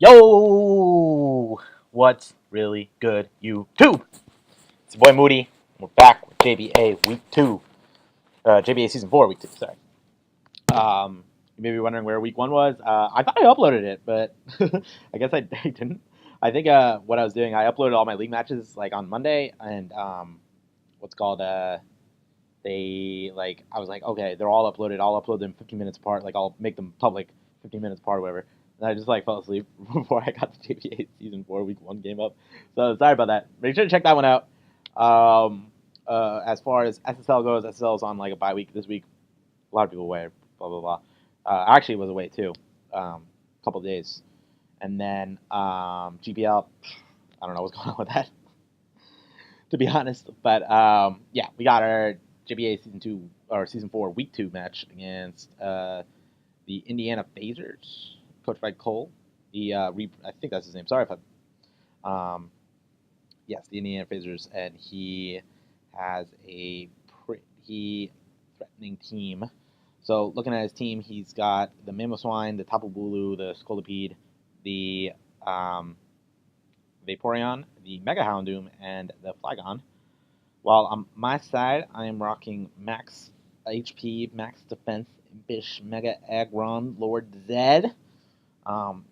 Yo! What's really good, YouTube? It's your boy Moody. We're back with JBA Week 2. JBA Season 4, Week 2, sorry. You may be wondering where Week 1 was. I thought I uploaded it, but I guess I didn't. I think what I was doing, I uploaded all my league matches like on Monday, and I was like, okay, they're all uploaded. I'll upload them 15 minutes apart. Like, I'll make them public 15 minutes apart or whatever. And I just like fell asleep before I got the JBA Season 4 Week 1 game up. So sorry about that. Make sure to check that one out. As far as SSL goes, SSL is on like a bye week this week. A lot of people away, blah, blah, blah. Actually, it was away too. A couple of days. And then GPL, I don't know what's going on with that, to be honest. But yeah, we got our JBA Season 4 Week 2 match against the Indiana Phazers, coached by Cole. I think that's his name. Sorry if I. Yes, the Indiana Phazers, and he has a pretty threatening team. So looking at his team, he's got the Mamoswine, the Tapu Bulu, the Scolipede, the Vaporeon, the Mega Houndoom, and the Flygon. While on my side, I am rocking max HP, max defense, Impish, Mega Aggron, Lord Zed.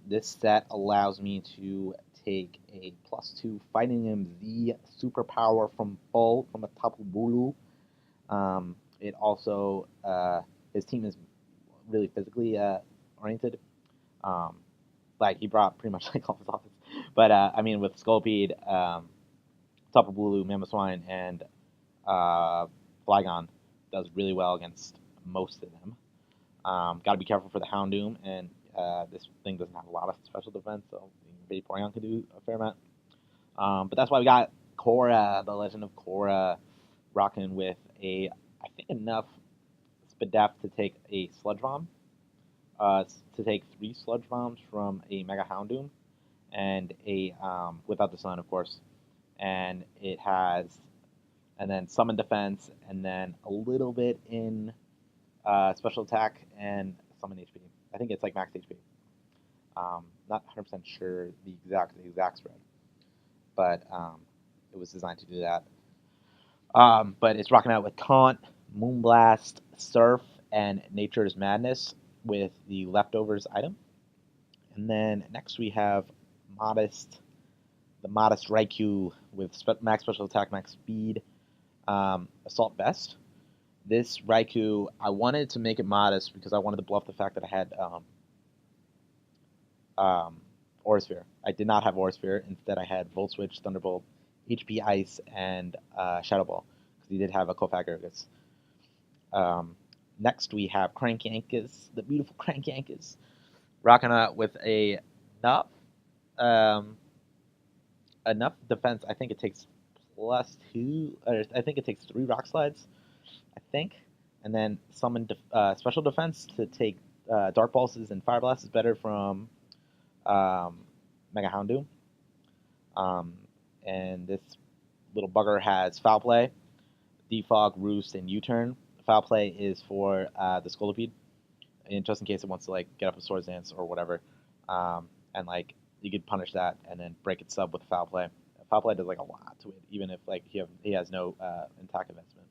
This set allows me to take a +2 Fighting MZ superpower from full from a Tapu Bulu. It also, his team is really physically oriented. Like, he brought pretty much like all his offense. But, I mean, with Scolipede, Tapu Bulu, Mamoswine, and Flygon does really well against most of them. Got to be careful for the Houndoom, and this thing doesn't have a lot of special defense, so Vaporeon can do a fair amount. But that's why we got Korra, the Legend of Korra, rocking with I think enough Spadef to take a Sludge Bomb, to take 3 Sludge Bombs from a Mega Houndoom, and a without the sun, of course. And it has, and then Summon Defense, and then a little bit in special attack and Summon HP. I think it's like max HP. Not 100% sure the exact spread, but it was designed to do that. But it's rocking out with Taunt, Moonblast, Surf, and Nature's Madness with the Leftovers item. And then next we have the Modest Raikou with max special attack, max speed, Assault Vest. This Raikou, I wanted to make it modest because I wanted to bluff the fact that I had Aura Sphere. I did not have Aura Sphere. Instead, I had Volt Switch, Thunderbolt, HP Ice, and Shadow Ball, because he did have a Kofagargus. Next, we have Crankankus, the beautiful Crankankus, rocking out with enough defense. I think it takes +2, or I think it takes 3 Rock Slides, I think, and then summon special defense to take Dark Pulses and Fire Blast is better from Mega Houndoom. And this little bugger has Foul Play, Defog, Roost, and U-Turn. Foul Play is for the Scolipede, and just in case it wants to like get up a Swords Dance or whatever, and like you could punish that and then break its sub with Foul Play. Foul Play does like a lot to it, even if like he has no attack investment,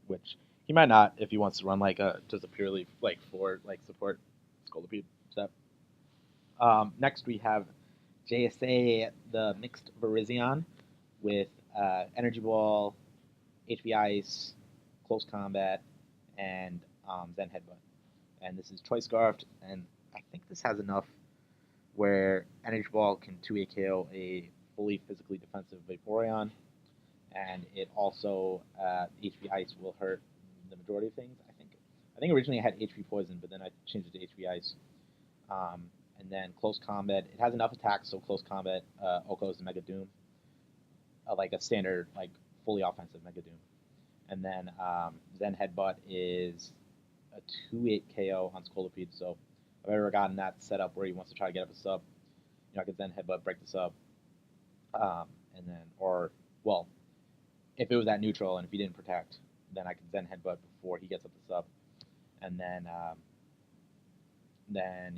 which he might not if he wants to run like just a purely like for like support Scolipede set. Next we have JSA, the mixed Virizion with Energy Ball, HP Ice, Close Combat, and Zen Headbutt. And this is Choice Scarfed, and I think this has enough where Energy Ball can 2-8 KO a fully physically defensive Vaporeon, and it also HP Ice will hurt the majority of things. I think originally I had HP Poison, but then I changed it to HP Ice. And then Close Combat, it has enough attacks, so Close Combat Oko's Mega Doom, like a standard like fully offensive Mega Doom. And then Zen Headbutt is a 2-8 KO on Scolipede, so if I've ever gotten that set up where he wants to try to get up a sub, I could Zen Headbutt, break the sub, and then, well, if it was at neutral and if he didn't protect, then I could Zen Headbutt before he gets up the sub, and then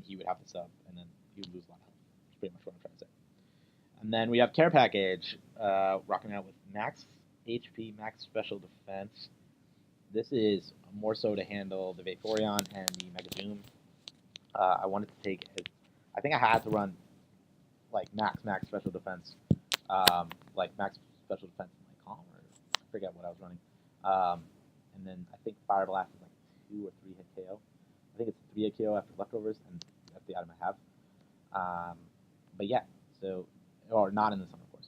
he would have the sub, and then he would lose a lot of health. That's pretty much what I'm trying to say. And then we have Care Package, rocking out with Max HP, Max Special Defense. This is more so to handle the Vaporeon and the Mega Doom. I wanted to take, I think I had to run like max special defense, like max special defense in my calm, or I forget what I was running. And then I think Fire Blast is like 2 or 3 hit KO. I think it's 3 hit KO after leftovers, and that's the item I have. But yeah, so or not in the sun, of course.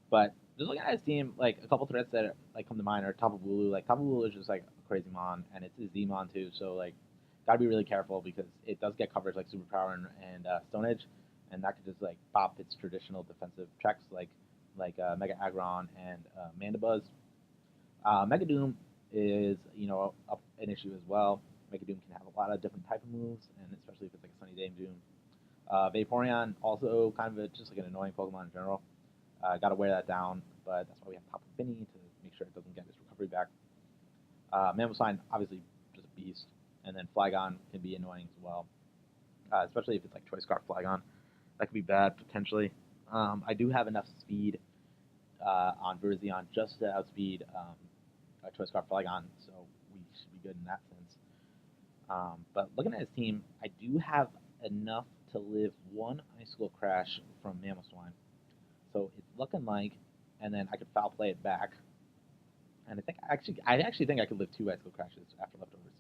But just looking at his team, like a couple threats that like come to mind are Tapu Bulu. Like Tapu Bulu is just like a crazy mon, and it's a Z-mon too. So like, gotta be really careful because it does get coverage like Superpower and Stone Edge, and that could just like pop its traditional defensive checks like Mega Aggron and Mandibuzz. Mega Doom is an issue as well. Mega Doom can have a lot of different type of moves, and especially if it's like a Sunny Day Doom. Vaporeon also kind of just like an annoying Pokemon in general. Got to wear that down, but that's why we have Tapu Fini to make sure it doesn't get its recovery back. Mamoswine, obviously, just a beast. And then Flygon can be annoying as well, especially if it's like Choice Scarf Flygon. That could be bad, potentially. I do have enough speed on Verzion just to outspeed Choice Scarf Flygon, so we should be good in that sense. But looking at his team, I do have enough to live 1 Icicle Crash from Mamoswine. So it's looking like, and then I could foul play it back. And I actually think I could live 2 Icicle Crashes after leftovers.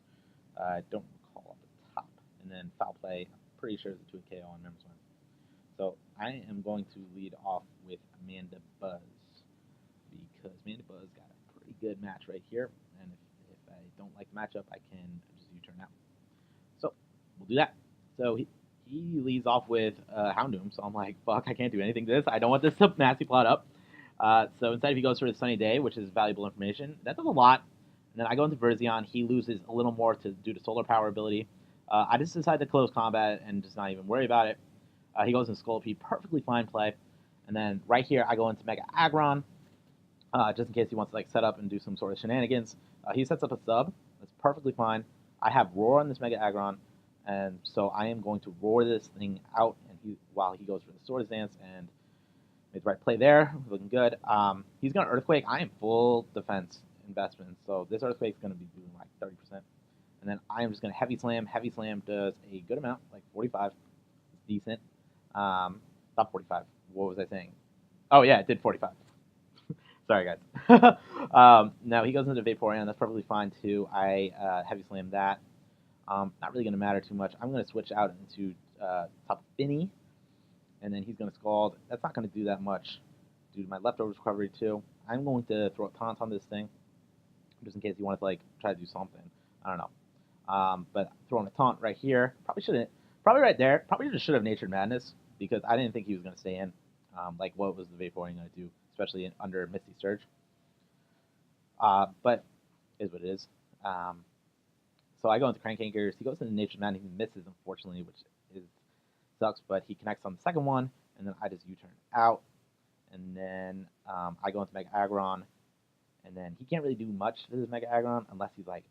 I don't recall off the top. And then foul play, I'm pretty sure it's a 2 KO on Mamoswine. So I am going to lead off with Mandibuzz because Mandibuzz got a pretty good match right here. And if I don't like the matchup, I can just U-turn out. So we'll do that. So he leads off with Houndoom, so I'm like, fuck, I can't do anything to this. I don't want this to nasty plot up. So instead, he goes for the Sunny Day, which is valuable information. That does a lot. And then I go into Verzion. He loses a little more due to Solar Power ability. I just decide to close combat and just not even worry about it. He goes into Scolipede, perfectly fine play. And then right here, I go into Mega Aggron, just in case he wants to like set up and do some sort of shenanigans. He sets up a sub. That's perfectly fine. I have Roar on this Mega Aggron. And so I am going to roar this thing out, and while he goes for the Swords Dance, and made the right play there, looking good. He's going to Earthquake. I am full defense investment, so this Earthquake is going to be doing like 30%. And then I am just going to Heavy Slam. Heavy Slam does a good amount, like 45. It's decent. Not 45. What was I saying? Oh, yeah, it did 45. Sorry, guys. Now he goes into Vaporeon. That's perfectly fine, too. I Heavy Slam that. Not really going to matter too much. I'm going to switch out into Tapu Fini, and then he's going to Scald. That's not going to do that much due to my leftovers recovery too. I'm going to throw a taunt on this thing, just in case he wanted to like try to do something. I don't know. But throwing a taunt right here, probably shouldn't. Probably right there, probably just should have Natured Madness, because I didn't think he was going to stay in. Like, what was the Vaporeon going to do, especially under Misty Surge? But is what it is. So I go into Crank Anchors. He goes into Natured Madness. He misses, unfortunately, which sucks. But he connects on the second one, and then I just U-turn out. And then I go into Mega Aggron, and then he can't really do much to this Mega Aggron unless he's like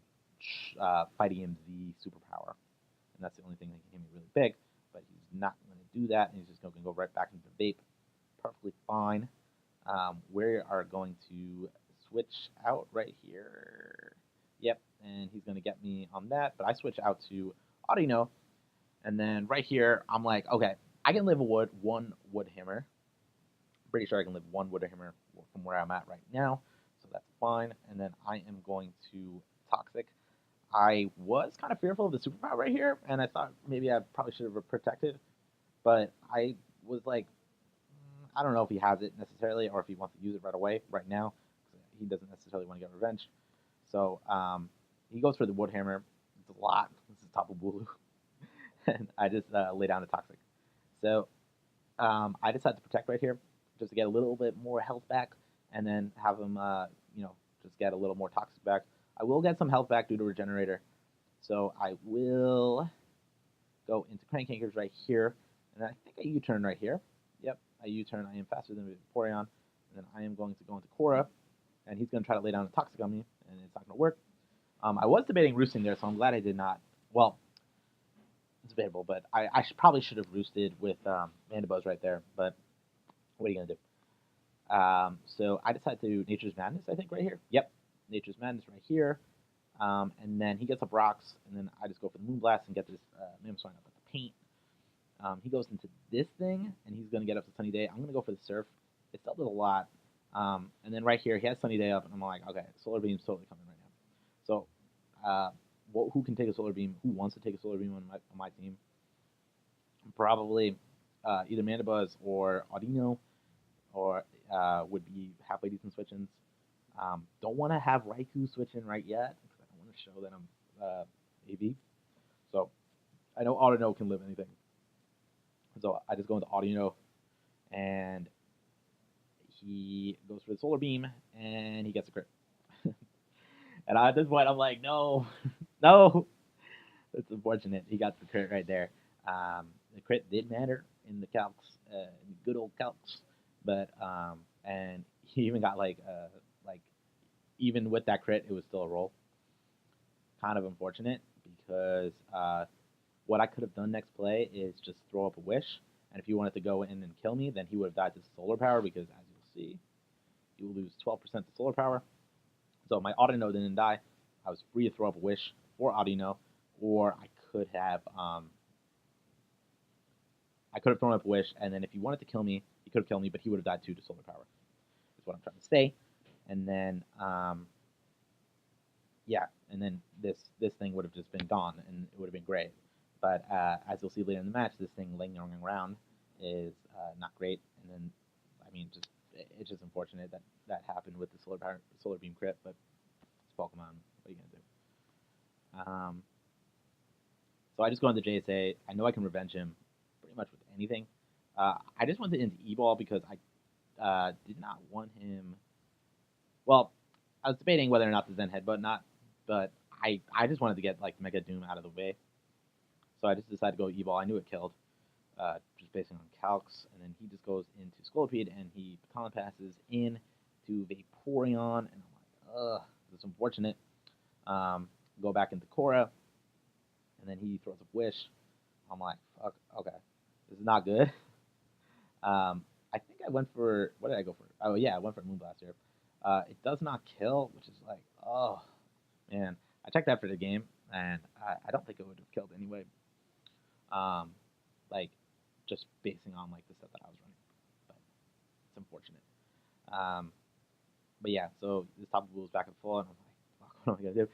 fighting him the Superpower, and that's the only thing that can hit me really big. But he's not going to do that, and he's just going to go right back into Vape. Perfectly fine. We are going to switch out right here. Yep, and he's going to get me on that, but I switch out to Audino, and then right here, I'm like, okay, I can live one Wood Hammer. Pretty sure I can live one Wood Hammer from where I'm at right now, so that's fine. And then I am going to Toxic. I was kind of fearful of the Superpower right here, and I thought maybe I probably should have protected, but I was like, I don't know if he has it necessarily, or if he wants to use it right away, right now. He doesn't necessarily want to get revenge. So he goes for the Wood Hammer. It's a lot. This is Tapu Bulu. And I just lay down the Toxic. So I decided to protect right here, just to get a little bit more health back, and then have him, just get a little more Toxic back. I will get some health back due to Regenerator. So I will go into Crank Anchors right here, and I think I U-turn right here. Yep, I U-turn. I am faster than Vaporeon, and then I am going to go into Korra, and he's going to try to lay down a Toxic on me, and it's not going to work. I was debating roosting there, so I'm glad I did not. Well, It's debatable, but probably should have roosted with Mandibuzz right there. But what are you gonna do? So I decided to Nature's Madness. I think right here. Yep, Nature's Madness right here. And then he gets up rocks, and then I just go for the Moonblast and get this Mamoswine up at the paint. He goes into this thing, and he's gonna get up to Sunny Day. I'm gonna go for the Surf. It still does a lot. And then right here, he has Sunny Day up, and I'm like, okay, Solar Beam's totally coming right now. So, who can take a Solar Beam? Who wants to take a Solar Beam on my team? Probably either Mandibuzz or Audino, or would be halfway decent switch-ins. Don't want to have Raikou switch in right yet because I don't want to show that I'm AV. So I know Audino can live anything. So I just go into Audino, and he goes for the Solar Beam, and he gets a crit. And at this point, I'm like, no, no. It's unfortunate. He got the crit right there. The crit did matter in the calcs, good old calcs, but and he even got like even with that crit, it was still a roll. Kind of unfortunate because what I could have done next play is just throw up a wish, and if he wanted to go in and kill me, then he would have died to solar power because, as you'll see, you will lose 12% to solar power. So my Audino didn't die. I was free to throw up a wish for Audino, or I could have thrown up a wish, and then if he wanted to kill me, he could have killed me, but he would have died too to solar power. Is what I'm trying to say. And then yeah, and then this thing would have just been gone, and it would have been great. But as you'll see later in the match, this thing lingering around is not great. And then, I mean, it's just unfortunate that happened with the solar beam crit. But it's Pokemon. What are you gonna do? So I just go into JSA. I know I can revenge him pretty much with anything. I just went into E-Ball because I did not want him. Well, I was debating whether or not the Zen Headbutt but I just wanted to get like Mega Doom out of the way. So I just decided to go E-Ball. I knew it killed, just based on calcs. And then he just goes into Scolipede, and he baton passes in to Vaporeon, and I'm like, ugh, this is unfortunate. Go back into Korra, and then he throws a Wish. I'm like, fuck, okay, this is not good. I think I went for, what did I go for? Oh yeah, I went for Moonblast here. It does not kill, which is like, oh man. I checked after the game, and I don't think it would have killed anyway. Like just basing on like the set that I was running, but it's unfortunate. But yeah, so this top of was back and full, and I'm like, fuck, what am I gonna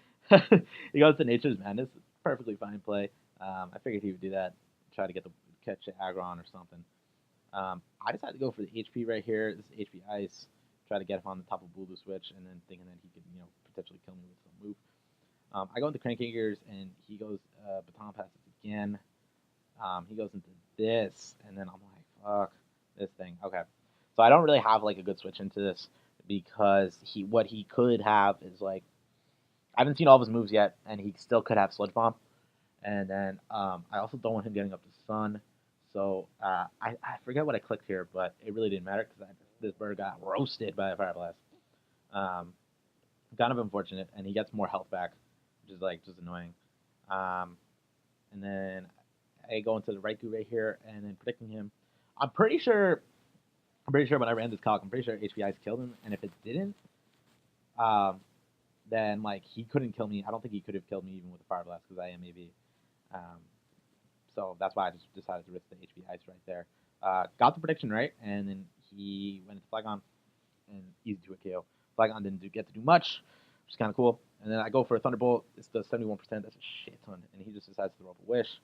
do? He goes to Nature's Madness, perfectly fine play. I figured he would do that, try to catch an Aggron or something. I decided to go for the HP right here. This is HP Ice. Try to get him on the top of Blue Switch, and then thinking that he could, potentially kill me with some move. I go into Cranky Gears, and he goes Baton Passes again. He goes into this, and then I'm like, fuck this thing. Okay, so I don't really have like a good switch into this because what he could have is like, I haven't seen all of his moves yet, and he still could have Sludge Bomb. And then I also don't want him getting up to Sun. So I forget what I clicked here, but it really didn't matter because this bird got roasted by a Fire Blast. Kind of unfortunate, and he gets more health back, which is like just annoying. And then I go into the Raikou right here, and then predicting him. I'm pretty sure when I ran this calc, I'm pretty sure HPI's killed him, and if it didn't, then like he couldn't kill me. I don't think he could have killed me even with a Fire Blast because I am AV. So that's why I just decided to risk the HP Ice right there. Got the prediction right, and then he went into Flygon, and easy to a KO. Flygon didn't get to do much, which is kind of cool. And then I go for a Thunderbolt. It's the 71%. That's a shit ton. And he just decides to throw up a Wish.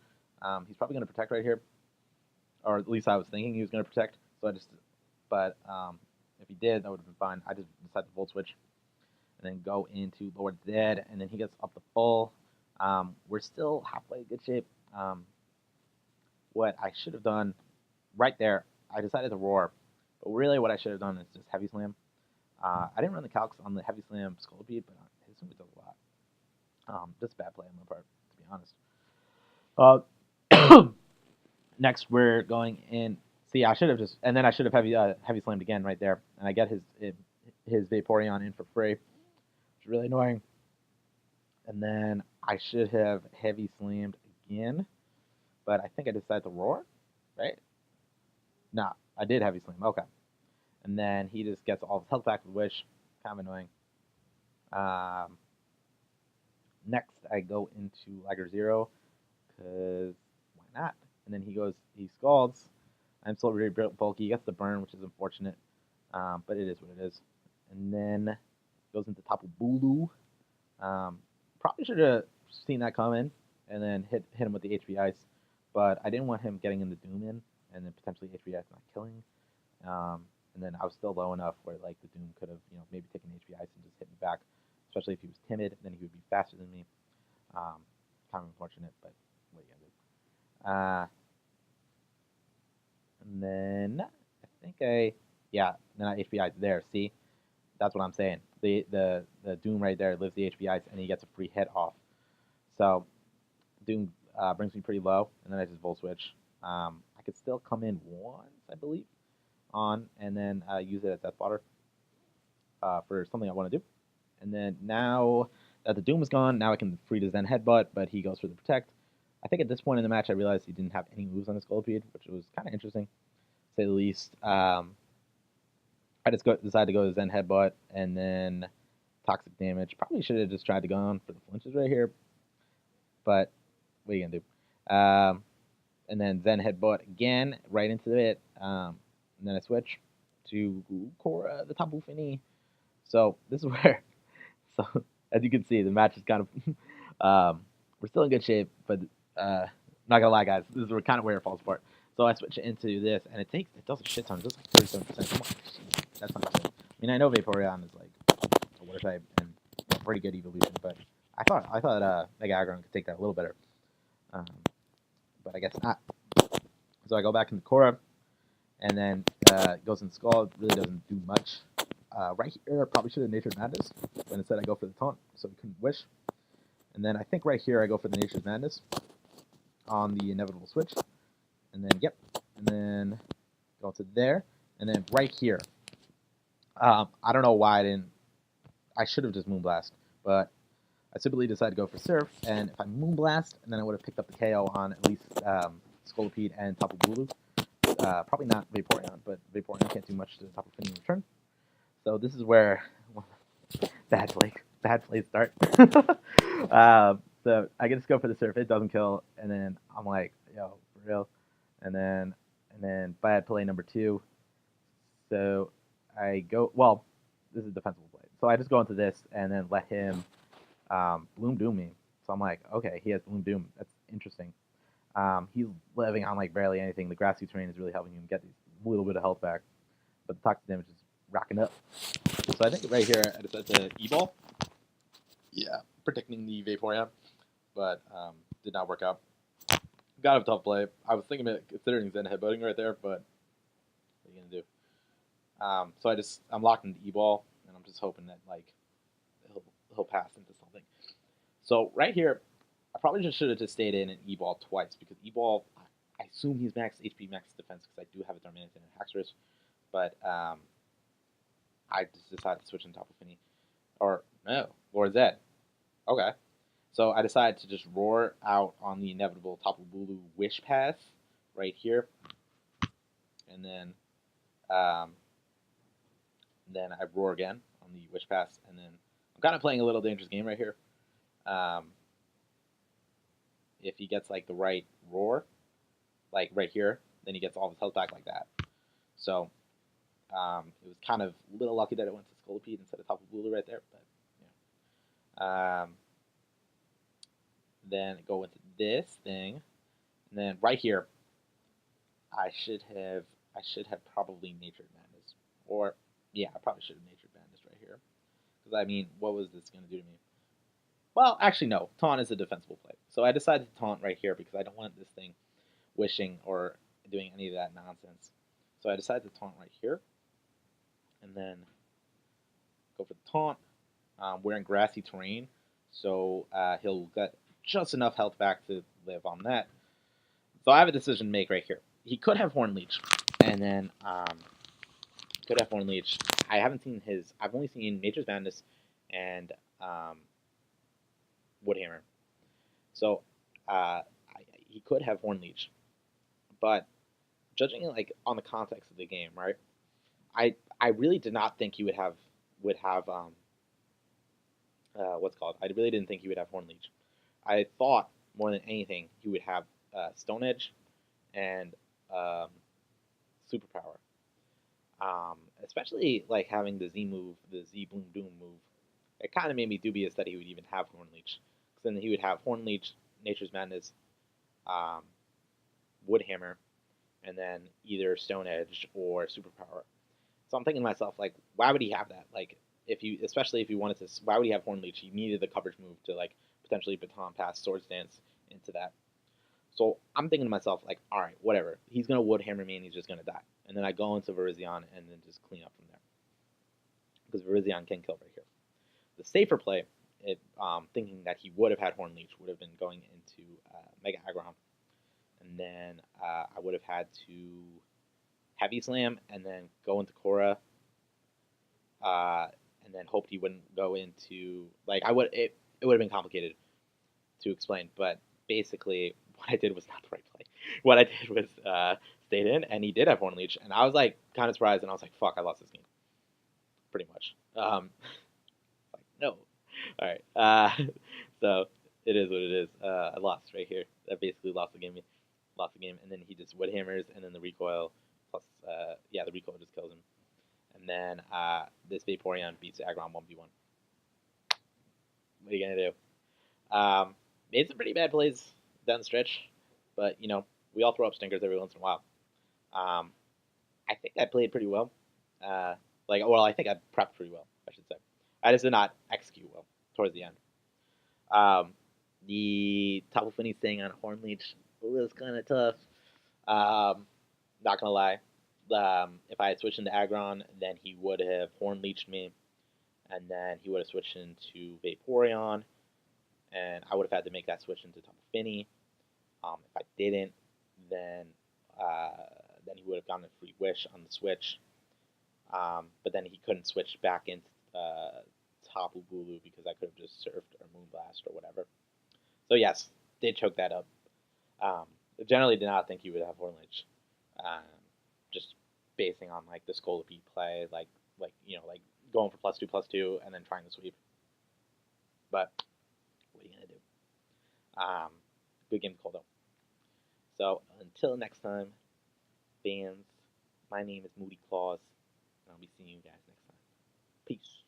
He's probably going to protect right here, or at least I was thinking he was going to protect. So but if he did, that would have been fine. I just decided to Volt Switch, and then go into Lord Dead, and then he gets up the full. We're still halfway good shape. What I should have done right there, I decided to Roar. But really what I should have done is just Heavy Slam. I didn't run the calcs on the Heavy Slam Scolipede, but his move does a lot. Just a bad play on my part, to be honest. Next, we're going in. See, I should have just, and then I should have heavy slammed again right there, and I get his Vaporeon in for free, which is really annoying. And then I should have heavy slammed again, but I think I decided to roar, right? Nah, I did heavy slam. Okay, and then he just gets all his health back with wish. Kind of annoying. Um, Next, I go into Liger Zero because why not? And then he scalds. I'm still very bulky. He gets the burn, which is unfortunate, but it is what it is. And then goes into Tapu Bulu. Probably should have seen that coming and then hit him with the HP Ice, but I didn't want him getting in the Doom in and then potentially HP Ice not killing. And then I was still low enough where like the Doom could have maybe taken HP Ice and just hit me back, especially if he was timid. Then he would be faster than me. Kind of unfortunate, but what are you gonna do? And then I think then I HPI there. See, that's what I'm saying. The Doom right there lives the HPI and he gets a free hit off. So Doom brings me pretty low, and then I just Volt Switch. I could still come in once, I believe, on and then use it as Death Fodder for something I want to do. And then now that the Doom is gone, now I can free to Zen Headbutt, but he goes for the Protect. I think at this point in the match, I realized he didn't have any moves on his Scolipede, which was kind of interesting, to say the least. I just decided to go to Zen Headbutt and then Toxic Damage. Probably should have just tried to go on for the flinches right here, but what are you going to do? And then Zen Headbutt again, right into it. And then I switch to Cora, the Tapu Fini. So this is where, so as you can see, the match is kind of, we're still in good shape, but not gonna lie, guys, this is kind of where it falls apart. So I switch into this, and it does a shit ton. It does like 37%. Come on, that's not good. I mean, I know Vaporeon is like a water type and a pretty good evolution, but I thought Mega Aggron could take that a little better, but I guess not. So I go back into Cora, and then goes in Skull. It really doesn't do much. Right here, I probably should have Nature's Madness, but instead I go for the Taunt, so he couldn't wish. And then I think right here I go for the Nature's Madness on the inevitable switch. And then, and then go to there. And then right here, I don't know why I should have just Moonblast, but I simply decided to go for Surf. And if I Moonblast, and then I would have picked up the KO on at least Scolipede and Tapu Bulu. Probably not Vaporeon, but Vaporeon can't do much to Tapu Fini in return. So this is where bad play start. So I just go for the Surf. It doesn't kill, and then I'm like, yo, for real. And then bad play number 2. So I go. Well, this is defensible play. So I just go into this and then let him Bloom Doom me. So I'm like, okay, he has Bloom Doom. That's interesting. He's living on like barely anything. The grassy terrain is really helping him get a little bit of health back, but the toxic damage is racking up. So I think right here I decided to E-Ball. Yeah, protecting the Vaporeon, but did not work out. Got a tough play. I was thinking about considering Zen headbutting right there, but what are you gonna do? So I'm locked into E-Ball, and I'm just hoping that like he'll pass into something. So right here, I probably just should have just stayed in and E-Ball twice because E-Ball, I assume he's max HP, max defense because I do have a Darmanitan and Haxorus, but I just decided to switch into Tapu Fini. Or, no, Lord Zed. Okay. So I decided to just roar out on the inevitable Tapu Bulu Wish Pass right here. And then I roar again on the Wish Pass. And then I'm kind of playing a little dangerous game right here. If he gets like the right roar, like right here, then he gets all of his health back like that. So it was kind of a little lucky that it went to Scolipede instead of Tapu Bulu right there, but then go into this thing, and then right here, I should have probably Natured Madness, or yeah, I probably should have Natured Madness right here, because I mean, what was this gonna do to me? Well, actually no, Taunt is a defensible play, so I decided to Taunt right here because I don't want this thing wishing or doing any of that nonsense. So I decided to Taunt right here, and then go for the Taunt. We're in grassy terrain, so he'll get just enough health back to live on that. So I have a decision to make right here. He could have Horn Leech, and then could have Horn Leech. I haven't seen his. I've only seen Nature's Madness and Woodhammer. So he could have Horn Leech, but judging it like on the context of the game, right? I really did not think he would have what's it called. I really didn't think he would have Horn Leech. I thought more than anything he would have Stone Edge and um, Superpower. Especially like having the Z move, the Z Boom Doom move. It kind of made me dubious that he would even have Horn Leech, because then he would have Horn Leech, Nature's Madness, um, Wood Hammer, and then either Stone Edge or Superpower. So I'm thinking to myself, like, why would he have that? Like, if you, especially if you wanted to, why would he have Horn Leech? He needed the coverage move to like potentially baton pass Swords Dance into that. So I'm thinking to myself, like, all right, whatever. He's gonna Wood Hammer me and he's just gonna die. And then I go into Virizion and then just clean up from there, because Virizion can kill right here. The safer play, thinking that he would have had Horn Leech, would have been going into Mega Aggron, and then I would have had to Heavy Slam and then go into Korra, uh, and then hoped he wouldn't go into like I would it would have been complicated to explain, but basically what I did was not the right play. What I did was stayed in, and he did have Horn Leech, and I was like kind of surprised, and I was like, "Fuck, I lost this game," pretty much. Like no, all right. So it is what it is. I lost right here. I basically lost the game. Lost the game, and then he just wood hammers, and then the recoil plus yeah, the recoil just kills him. And then this Vaporeon beats Aggron 1v1. What are you gonna do? Made some pretty bad plays down the stretch, but you know we all throw up stinkers every once in a while. Um, I think I played pretty well. Well, I think I prepped pretty well, I should say. I just did not execute well towards the end. Um, the Tapu Fini staying on Horn Leech was kind of tough. Not gonna lie. If I had switched into Aggron, then he would have Horn Leeched me, and then he would have switched into Vaporeon, and I would have had to make that switch into Tapu Fini. If I didn't, then uh, then he would have gotten a free wish on the switch. But then he couldn't switch back into Tapu Bulu because I could have just surfed or Moonblast or whatever. So yes, did choke that up. Generally did not think he would have Horn Leech. Um, just basing on like the Scolipede play, like like going for +2/+2 and then trying to sweep. But what are you gonna do? Good game to call though. So until next time, fans, my name is Moody Claus, and I'll be seeing you guys next time. Peace.